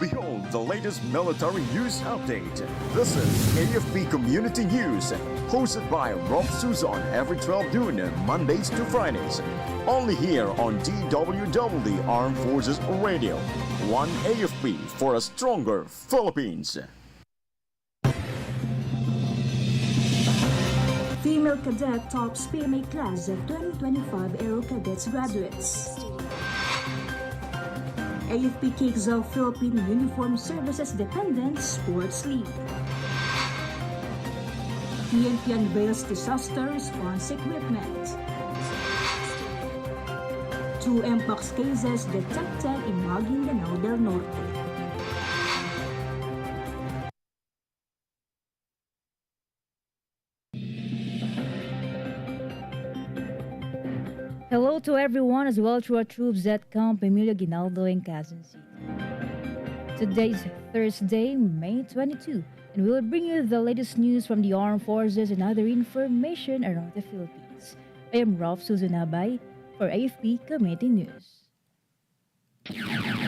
Behold the latest military news update. This is AFP Community News, hosted by Rob Susan every 12 noon, Mondays to Fridays. Only here on DWDD Armed Forces Radio. One AFP for a stronger Philippines. Female cadet tops PMA class of 2025 Aero Cadets graduates. AFP kicks off Philippine Uniform Services Dependent Sports League. PNP unveils disaster response equipment. 2 Mpox cases detected in Maguindanao del Norte. Hello to everyone as well to our troops at Camp Emilio Ginaldo in Quezon City. Today is Thursday, May 22, and we will bring you the latest news from the armed forces and other information around the Philippines. I am Rolf Suzunabay for AFP Community News. DWDD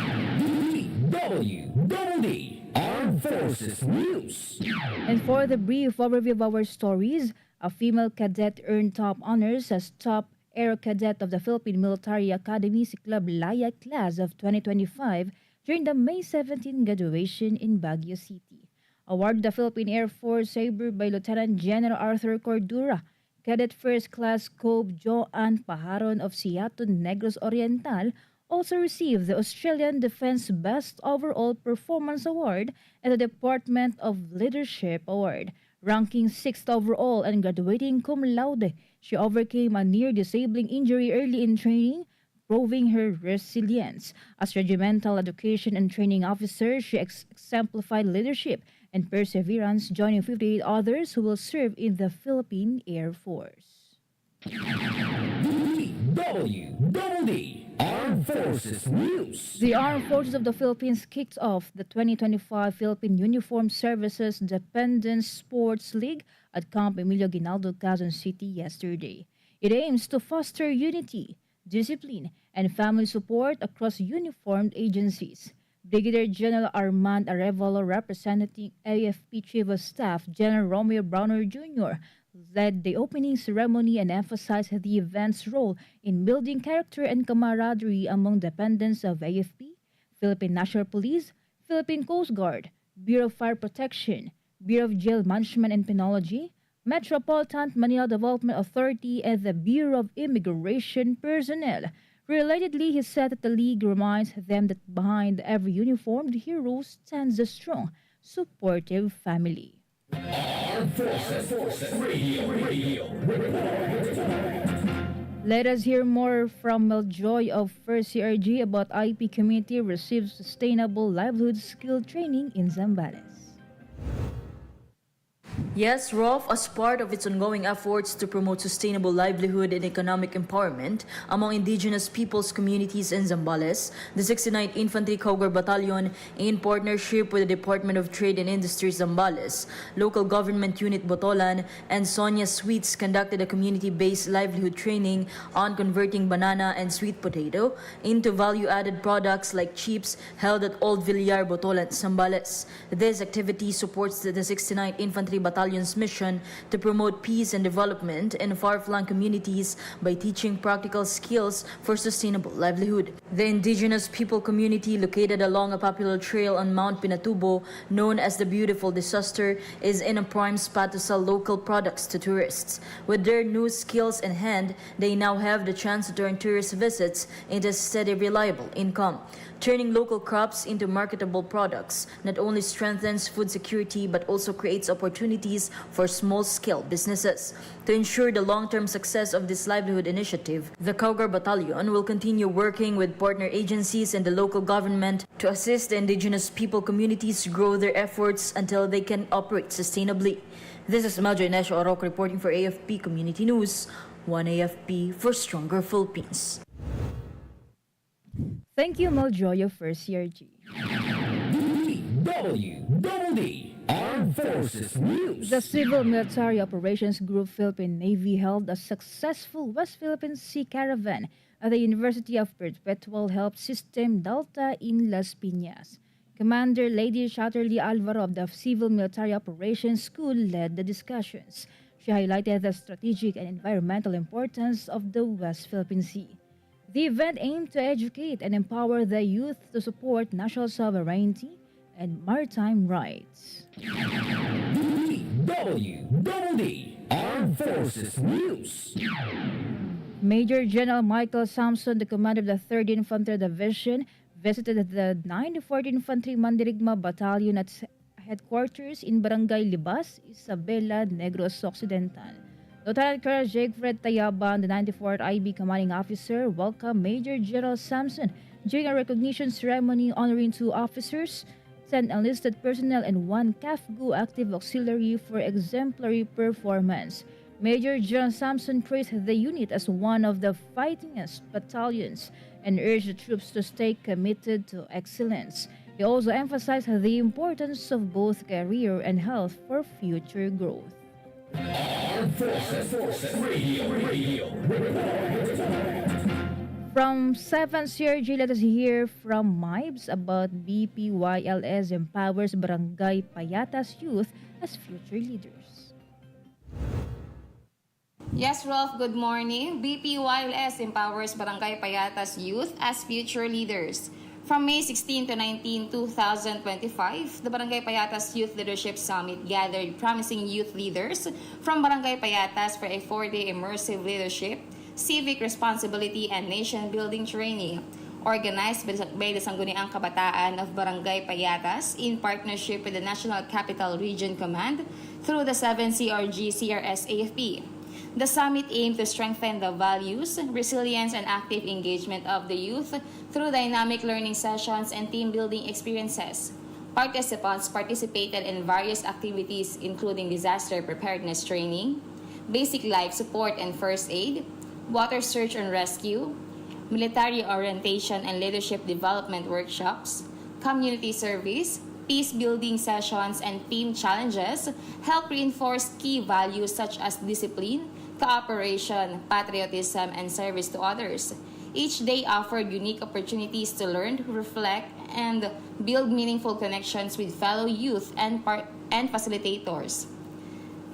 Armed Forces News. And for the brief overview of our stories, a female cadet earned top honors as top Aero Cadet of the Philippine Military Academy Club Laya class of 2025 during the May 17 graduation in Baguio City. Awarded the Philippine Air Force Sabre by Lieutenant General Arthur Cordura, Cadet First Class Cove Joanne Pajaron of Siaton Negros Oriental also received the Australian Defence Best Overall Performance Award and the Department of Leadership Award. Ranking 6th overall and graduating cum laude, she overcame a near-disabling injury early in training, proving her resilience. As regimental education and training officer, she exemplified leadership and perseverance, joining 58 others who will serve in the Philippine Air Force. DWDD Armed Forces News. The Armed Forces of the Philippines kicked off the 2025 Philippine Uniform Services Dependent Sports League at Camp Emilio Ginaldo, Quezon City yesterday. It aims to foster unity, discipline, and family support across uniformed agencies. Brigadier General Armand Arevalo, representing AFP Chief of Staff General Romeo Browner Jr., led the opening ceremony and emphasized the event's role in building character and camaraderie among dependents of AFP, Philippine National Police, Philippine Coast Guard, Bureau of Fire Protection, Bureau of Jail Management and Penology, Metropolitan Manila Development Authority, and the Bureau of Immigration Personnel. Relatedly, he said that the league reminds them that behind every uniformed hero stands a strong, supportive family. Armed Forces Radio. Let us hear more from Meljoy of 1st CRG about IP Community receives sustainable livelihood skill training in Zambales. Yes, ROF, as part of its ongoing efforts to promote sustainable livelihood and economic empowerment among indigenous peoples communities in Zambales, the 69th Infantry Cougar Battalion, in partnership with the Department of Trade and Industry Zambales, Local Government Unit Botolan, and Sonia Sweets conducted a community-based livelihood training on converting banana and sweet potato into value-added products like chips held at Old Villar, Botolan, Zambales. This activity supports the 69th Infantry Battalion's mission to promote peace and development in far-flung communities by teaching practical skills for sustainable livelihood. The indigenous people community located along a popular trail on Mount Pinatubo, known as the Beautiful Disaster, is in a prime spot to sell local products to tourists. With their new skills in hand, they now have the chance to turn tourist visits into steady, reliable income. Turning local crops into marketable products not only strengthens food security but also creates opportunities for small-scale businesses. To ensure the long-term success of this livelihood initiative, the Cougar Battalion will continue working with partner agencies and the local government to assist the indigenous people communities grow their efforts until they can operate sustainably. This is Meljoy Nesho Orok reporting for AFP Community News, one AFP for stronger Philippines. Thank you, Meljoy of 1st CRG. DWDD Armed Forces News. The Civil Military Operations Group Philippine Navy held a successful West Philippine Sea Caravan at the University of Perpetual Health System Delta in Las Piñas. Commander Lady Chatterley Alvaro of the Civil Military Operations School led the discussions. She highlighted the strategic and environmental importance of the West Philippine Sea. The event aimed to educate and empower the youth to support national sovereignty and maritime rights. DWDD Armed Forces News. Major General Michael Sampson, the commander of the 3rd Infantry Division, visited the 94th Infantry Mandirigma Battalion at headquarters in Barangay Libas, Isabela, Negros Occidental. Lieutenant Colonel Jigfred Tayaban, the 94th IB commanding officer, welcomed Major General Sampson during a recognition ceremony honoring 2 officers, 10 enlisted personnel, and 1 CAFGU active auxiliary for exemplary performance. Major General Sampson praised the unit as one of the fightingest battalions and urged the troops to stay committed to excellence. He also emphasized the importance of both career and health for future growth. Armed Forces Radio. From 7 CRG, let us hear from MIBS about BPYLS empowers Barangay Payatas youth as future leaders. Yes, Rolf, good morning. BPYLS empowers Barangay Payatas youth as future leaders. From May 16 to 19, 2025, the Barangay Payatas Youth Leadership Summit gathered promising youth leaders from Barangay Payatas for a 4-day immersive leadership, civic responsibility, and nation-building training. Organized by the Sangguniang Kabataan of Barangay Payatas in partnership with the National Capital Region Command through the 7CRG CRS AFP. The summit aimed to strengthen the values, resilience, and active engagement of the youth through dynamic learning sessions and team-building experiences. Participants participated in various activities including disaster preparedness training, basic life support and first aid, water search and rescue, military orientation and leadership development workshops, community service, peace-building sessions, and team challenges help reinforce key values such as discipline, cooperation, patriotism, and service to others. Each day offered unique opportunities to learn, reflect, and build meaningful connections with fellow youth and facilitators.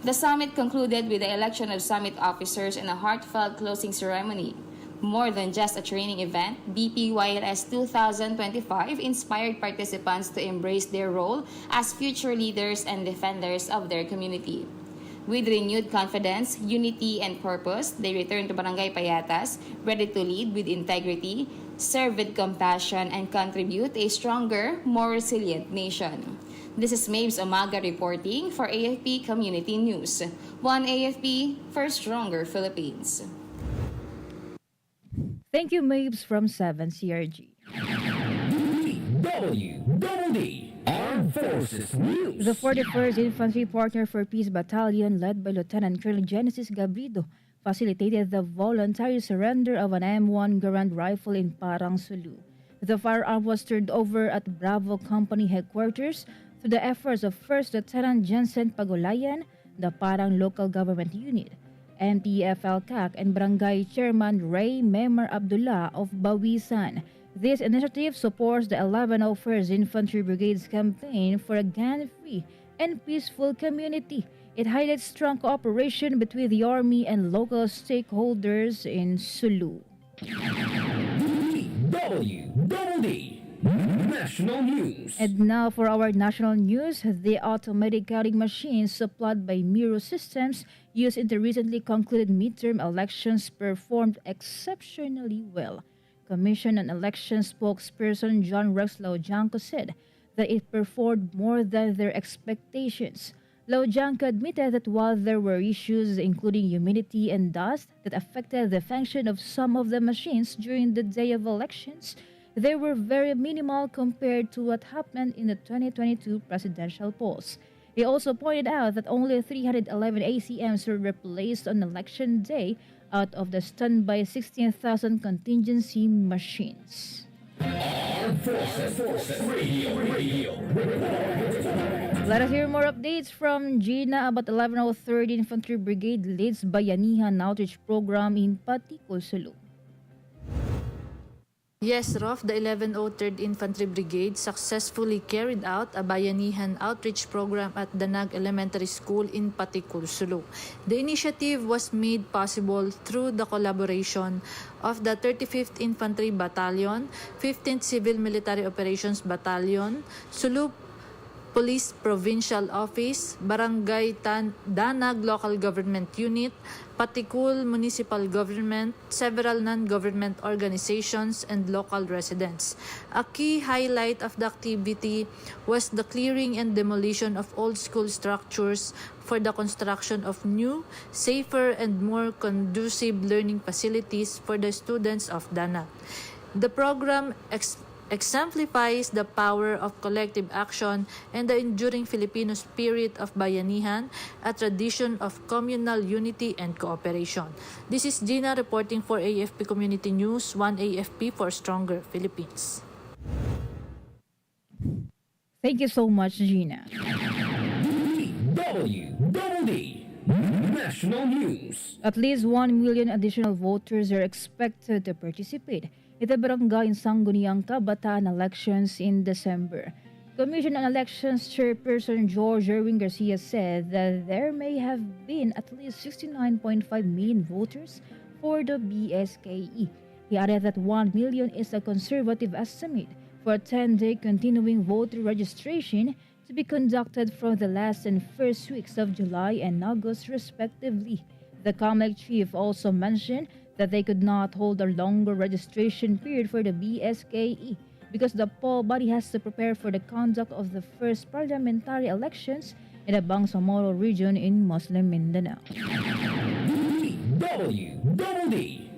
The summit concluded with the election of summit officers and a heartfelt closing ceremony. More than just a training event, BPYLS 2025 inspired participants to embrace their role as future leaders and defenders of their community. With renewed confidence, unity, and purpose, they return to Barangay Payatas, ready to lead with integrity, serve with compassion, and contribute a stronger, more resilient nation. This is Mabes Umaga reporting for AFP Community News. One AFP for a stronger Philippines. Thank you, Mabes from 7CRG. DWDD Armed Forces News. The 41st Infantry Partner for Peace Battalion, led by Lieutenant Colonel Genesis Gabrido, facilitated the voluntary surrender of an M1 Garand rifle in Parang, Sulu. The firearm was turned over at Bravo Company headquarters through the efforts of 1st Lieutenant Jensen Pagulayan, the Parang Local Government Unit, MPFL-CAC, and Barangay Chairman Ray Memar Abdullah of Bawisan. This initiative supports the 1101st Infantry Brigade's campaign for a gun-free and peaceful community. It highlights strong cooperation between the Army and local stakeholders in Sulu. DWDD National News. And now for our national news, the automatic counting machines supplied by Miro Systems used in the recently concluded midterm elections performed exceptionally well. Commission on Election spokesperson John Rex Laujanco said that it performed more than their expectations. Laujanco admitted that while there were issues including humidity and dust that affected the function of some of the machines during the day of elections, they were very minimal compared to what happened in the 2022 presidential polls. He also pointed out that only 311 ACMs were replaced on election day out of the standby 16,000 contingency machines. Armed Forces Radio. Let us hear more updates from Gina about 1103rd Infantry Brigade leads Bayanihan Outreach Program in Paticul, Sulu. Yes, Rof, the 1103rd Infantry Brigade successfully carried out a Bayanihan outreach program at Danag Elementary School in Patikul, Sulu. The initiative was made possible through the collaboration of the 35th Infantry Battalion, 15th Civil Military Operations Battalion, Sulu Police Provincial Office, Barangay Danag Local Government Unit, Patikul Municipal Government, several non-government organizations, and local residents. A key highlight of the activity was the clearing and demolition of old school structures for the construction of new, safer, and more conducive learning facilities for the students of Danag. The program exemplifies the power of collective action and the enduring Filipino spirit of bayanihan, a tradition of communal unity and cooperation. This is Gina reporting for AFP Community News, 1 AFP for Stronger Philippines. Thank you so much, Gina. DWDD National News. At least 1 million additional voters are expected to participate in the barangay in Sangguniang Kabataan elections in December. Commission on Elections Chairperson George Erwin Garcia said that there may have been at least 69.5 million voters for the BSKE. He added that 1 million is a conservative estimate for a 10-day continuing voter registration to be conducted from the last and first weeks of July and August respectively. The COMELEC chief also mentioned that they could not hold a longer registration period for the BSKE because the poll body has to prepare for the conduct of the first parliamentary elections in the Bangsamoro region in Muslim Mindanao. DWDD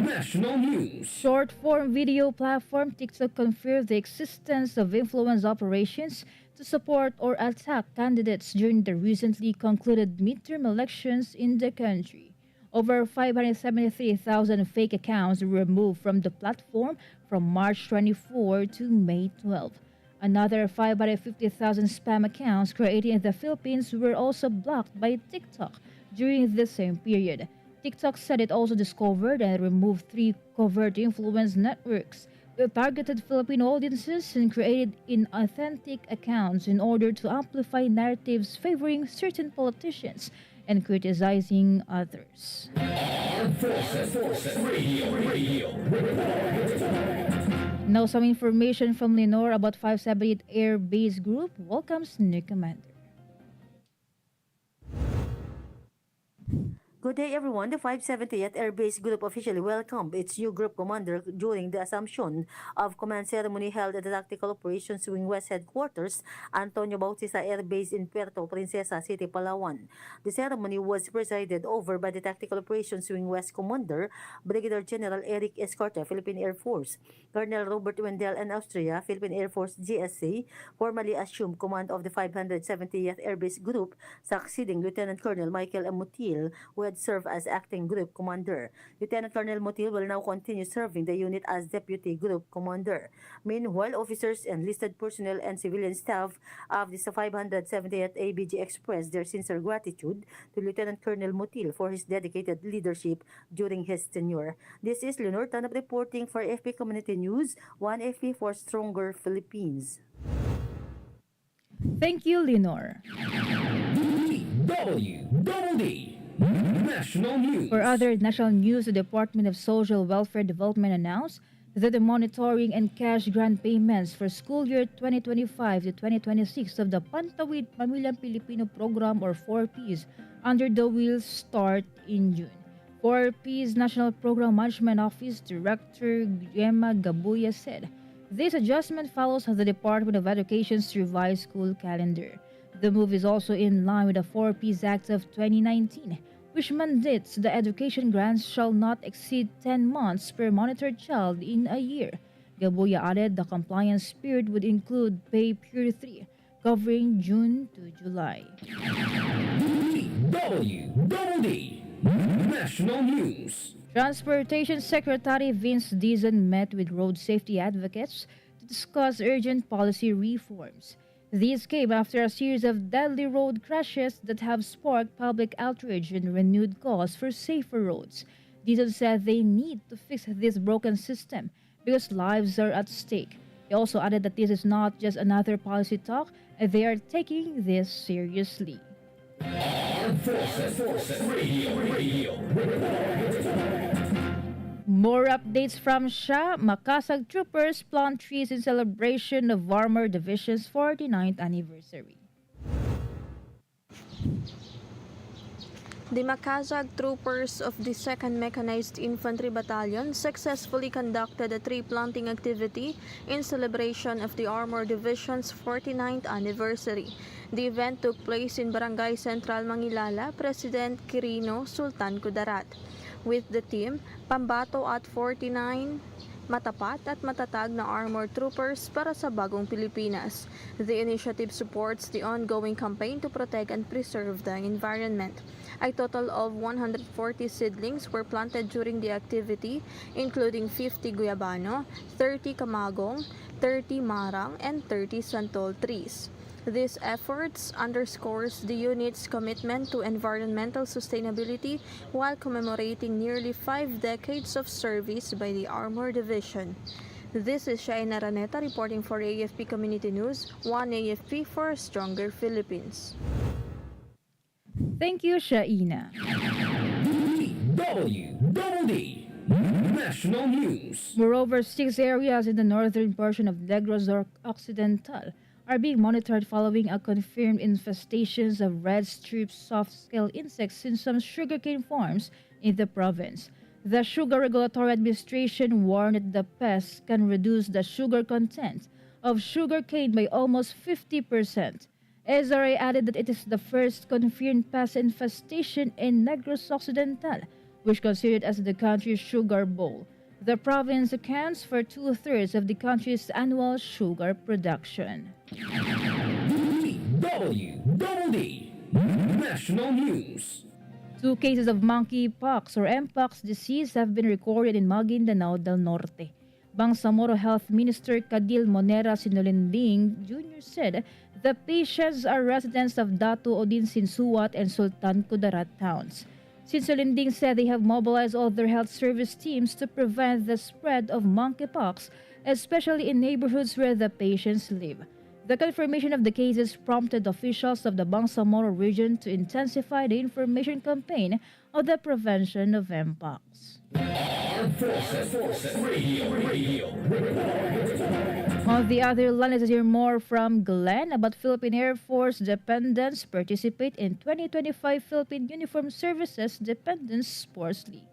National News. Short-form video platform TikTok confirmed the existence of influence operations to support or attack candidates during the recently concluded midterm elections in the country. Over 573,000 fake accounts were removed from the platform from March 24 to May 12. Another 550,000 spam accounts created in the Philippines were also blocked by TikTok during the same period. TikTok said it also discovered and removed 3 covert influence networks that targeted Filipino audiences and created inauthentic accounts in order to amplify narratives favoring certain politicians and criticizing others. Armed Forces Radio. Now some information from Lenore about 578 Air Base Group welcomes new commander. Good day, everyone. The 570th Air Base Group officially welcomed its new group commander during the assumption of command ceremony held at the Tactical Operations Wing West Headquarters, Antonio Bautista Air Base in Puerto Princesa City, Palawan. The ceremony was presided over by the Tactical Operations Wing West Commander, Brigadier General Eric Escorte, Philippine Air Force. Colonel Robert Wendell and Austria, Philippine Air Force GSA, formally assumed command of the 570th Air Base Group, succeeding Lieutenant Colonel Michael M. Mutil, who had served as acting group commander. Lieutenant Colonel Mutil will now continue serving the unit as deputy group commander. Meanwhile, officers, enlisted personnel, and civilian staff of the 570th ABG expressed their sincere gratitude to Lieutenant Colonel Mutil for his dedicated leadership during his tenure. This is Leonor Tanap reporting for AFP Community News, 1 AFP for Stronger Philippines. Thank you, Lenore. DWDD National News. For other national news, the Department of Social Welfare Development announced that the monitoring and cash grant payments for school year 2025 to 2026 of the Pantawid Pamilyang Pilipino Program or 4Ps under the will start in June. 4Ps National Program Management Office Director Gemma Gabuya said, this adjustment follows the Department of Education's revised school calendar. The move is also in line with the 4Ps Act of 2019, which mandates the education grants shall not exceed 10 months per monitored child in a year. Gabuya added the compliance period would include pay period 3, covering June to July. DWDD National News. Transportation Secretary Vince Dizon met with road safety advocates to discuss urgent policy reforms. These came after a series of deadly road crashes that have sparked public outrage and renewed calls for safer roads. Dizon said they need to fix this broken system because lives are at stake. He also added that this is not just another policy talk, and they are taking this seriously. Armed Forces Radio. More updates from Siya. Makasag troopers plant trees in celebration of Armor Division's 49th anniversary. The Makasag troopers of the 2nd Mechanized Infantry Battalion successfully conducted a tree planting activity in celebration of the Armor Division's 49th anniversary. The event took place in Barangay Central, Mangilala, President Quirino Sultan Kudarat. With the team, pambato at 49 matapat at matatag na armored troopers para sa bagong Pilipinas. The initiative supports the ongoing campaign to protect and preserve the environment. A total of 140 seedlings were planted during the activity, including 50 guyabano, 30 kamagong, 30 marang, and 30 santol trees. These efforts underscores the unit's commitment to environmental sustainability while commemorating nearly 5 decades of service by the Armor Division. This is Shaina Raneta reporting for AFP Community News, 1 AFP for a Stronger Philippines. Thank you, Shaina. DWDD National News. Moreover, 6 areas in the northern portion of Negros Occidental are being monitored following a confirmed infestations of red-striped soft-scale insects in some sugarcane farms in the province. The Sugar Regulatory Administration warned that the pests can reduce the sugar content of sugarcane by almost 50%. SRA added that it is the first confirmed pest infestation in Negros Occidental, which considered as the country's sugar bowl. The province accounts for 2/3 of the country's annual sugar production. DWDD National News. 2 cases of monkeypox or mpox disease have been recorded in Maguindanao del Norte. Bangsamoro Health Minister Cadil Monera Sinolinding Jr. said the patients are residents of Datu Odin Sinsuat and Sultan Kudarat towns. Sinsolinding said they have mobilized all their health service teams to prevent the spread of monkeypox, especially in neighborhoods where the patients live. The confirmation of the cases prompted officials of the Bangsamoro region to intensify the information campaign of the prevention of mpox. Armed Forces Radio. On the other line, let's hear more from Glenn about Philippine Air Force dependents participate in 2025 Philippine Uniformed Services Dependents Sports League.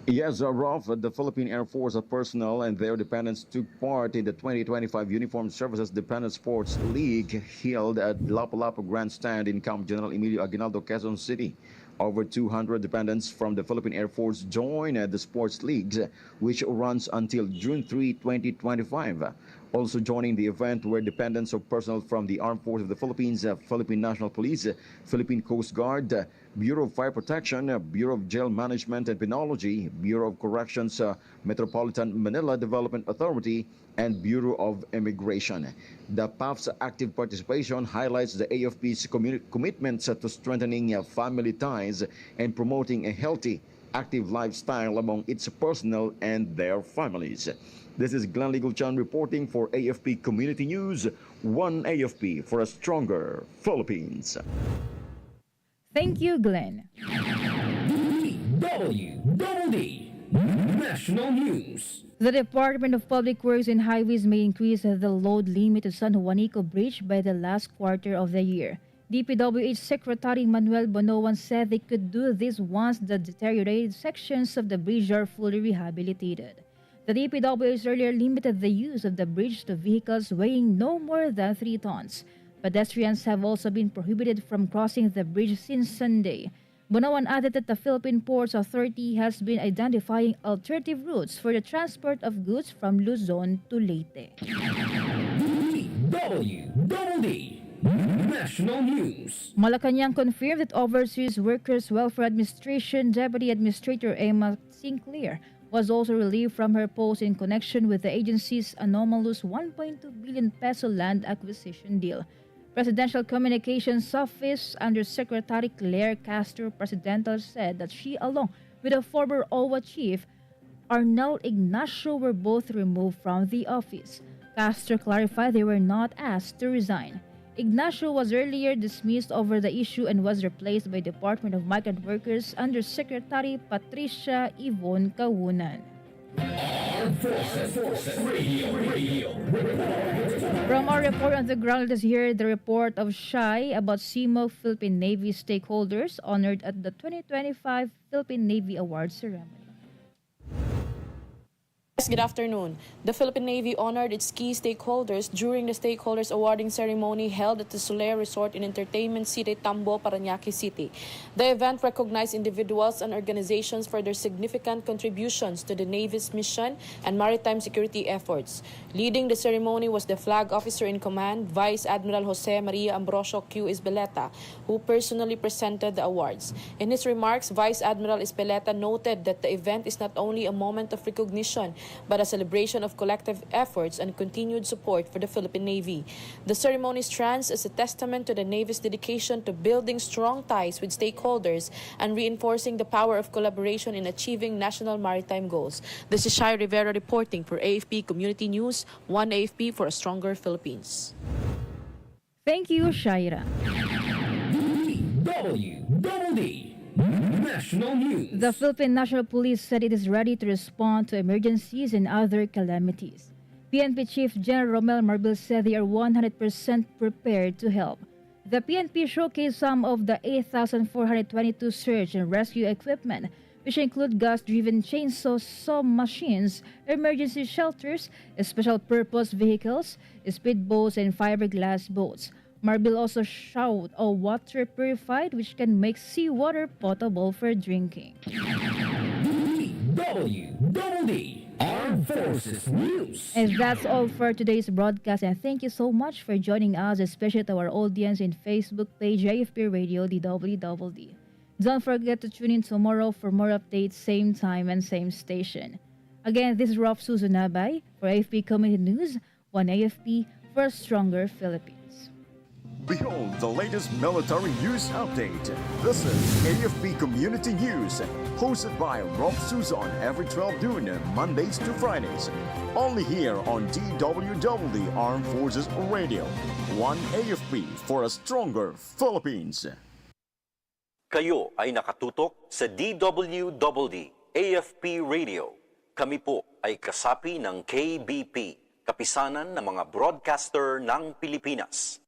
Yes, Rolf, the Philippine Air Force personnel and their dependents took part in the 2025 Uniformed Services Dependent Sports League held at Lapu-Lapu Grandstand in Camp General Emilio Aguinaldo, Quezon City. Over 200 dependents from the Philippine Air Force joined the sports leagues, which runs until June 3, 2025. Also joining the event were dependents of personnel from the Armed Forces of the Philippines, Philippine National Police, Philippine Coast Guard, Bureau of Fire Protection, Bureau of Jail Management and Penology, Bureau of Corrections, Metropolitan Manila Development Authority, and Bureau of Immigration. The PAF's active participation highlights the AFP's commitments to strengthening family ties and promoting a healthy, active lifestyle among its personnel and their families. This is Glenn Legal-Chan reporting for AFP Community News, 1 AFP for a stronger Philippines. Thank you, Glenn. DWDD National News. The Department of Public Works and Highways may increase the load limit to San Juanico Bridge by the last quarter of the year. DPWH Secretary Manuel Bonoan said they could do this once the deteriorated sections of the bridge are fully rehabilitated. The DPWH earlier limited the use of the bridge to vehicles weighing no more than 3 tons. Pedestrians have also been prohibited from crossing the bridge since Sunday. Bonoan added that the Philippine Ports Authority has been identifying alternative routes for the transport of goods from Luzon to Leyte. DWDD National News. Malacanang confirmed that Overseas Workers Welfare Administration Deputy Administrator Emma Sinclair was also relieved from her post in connection with the agency's anomalous 1.2 billion peso land acquisition deal. Presidential Communications Office Undersecretary Claire Castro Presidential said that she, along with the former OWA chief, Arnel Ignacio, were both removed from the office. Castro clarified they were not asked to resign. Ignacio was earlier dismissed over the issue and was replaced by Department of Migrant Workers Undersecretary Patricia Yvonne Kaunan. Armed Forces Radio. From our report on the ground, let's hear the report of Shai about CMO Philippine Navy stakeholders honored at the 2025 Philippine Navy Awards ceremony. Good afternoon. The Philippine Navy honored its key stakeholders during the Stakeholders Awarding Ceremony held at the Soler Resort and Entertainment City, Tambo, Parañaque City. The event recognized individuals and organizations for their significant contributions to the Navy's mission and maritime security efforts. Leading the ceremony was the Flag Officer in Command, Vice Admiral Jose Maria Ambrosio Q. Isbeleta, who personally presented the awards. In his remarks, Vice Admiral Isbeleta noted that the event is not only a moment of recognition, but a celebration of collective efforts and continued support for the Philippine Navy. The ceremony stands as a testament to the Navy's dedication to building strong ties with stakeholders and reinforcing the power of collaboration in achieving national maritime goals. This is Shai Rivera reporting for AFP Community News, One AFP for a Stronger Philippines. Thank you, Shaira. DWDD National News. The Philippine National Police said it is ready to respond to emergencies and other calamities. PNP Chief General Romel Marbil said they are 100% prepared to help. The PNP showcased some of the 8,422 search and rescue equipment, which include gas-driven chainsaws, saw machines, emergency shelters, special-purpose vehicles, speedboats, and fiberglass boats. Marbil also showed a water purified which can make seawater potable for drinking. DWDD Armed Forces News. And that's all for today's broadcast, and thank you so much for joining us, especially to our audience in Facebook page AFP Radio DWDD. Don't forget to tune in tomorrow for more updates, same time and same station. Again, this is Rob Suzunabay for AFP Community News, One AFP for a Stronger Philippines. Behold the latest military news update. This is AFP Community News, hosted by Rob Suzon every 12 noon, Mondays to Fridays. Only here on DWDD Armed Forces Radio. One AFP for a Stronger Philippines. Kayo ay nakatutok sa DWDD AFP Radio. Kami po ay kasapi ng KBP, Kapisanan ng mga Broadcaster ng Pilipinas.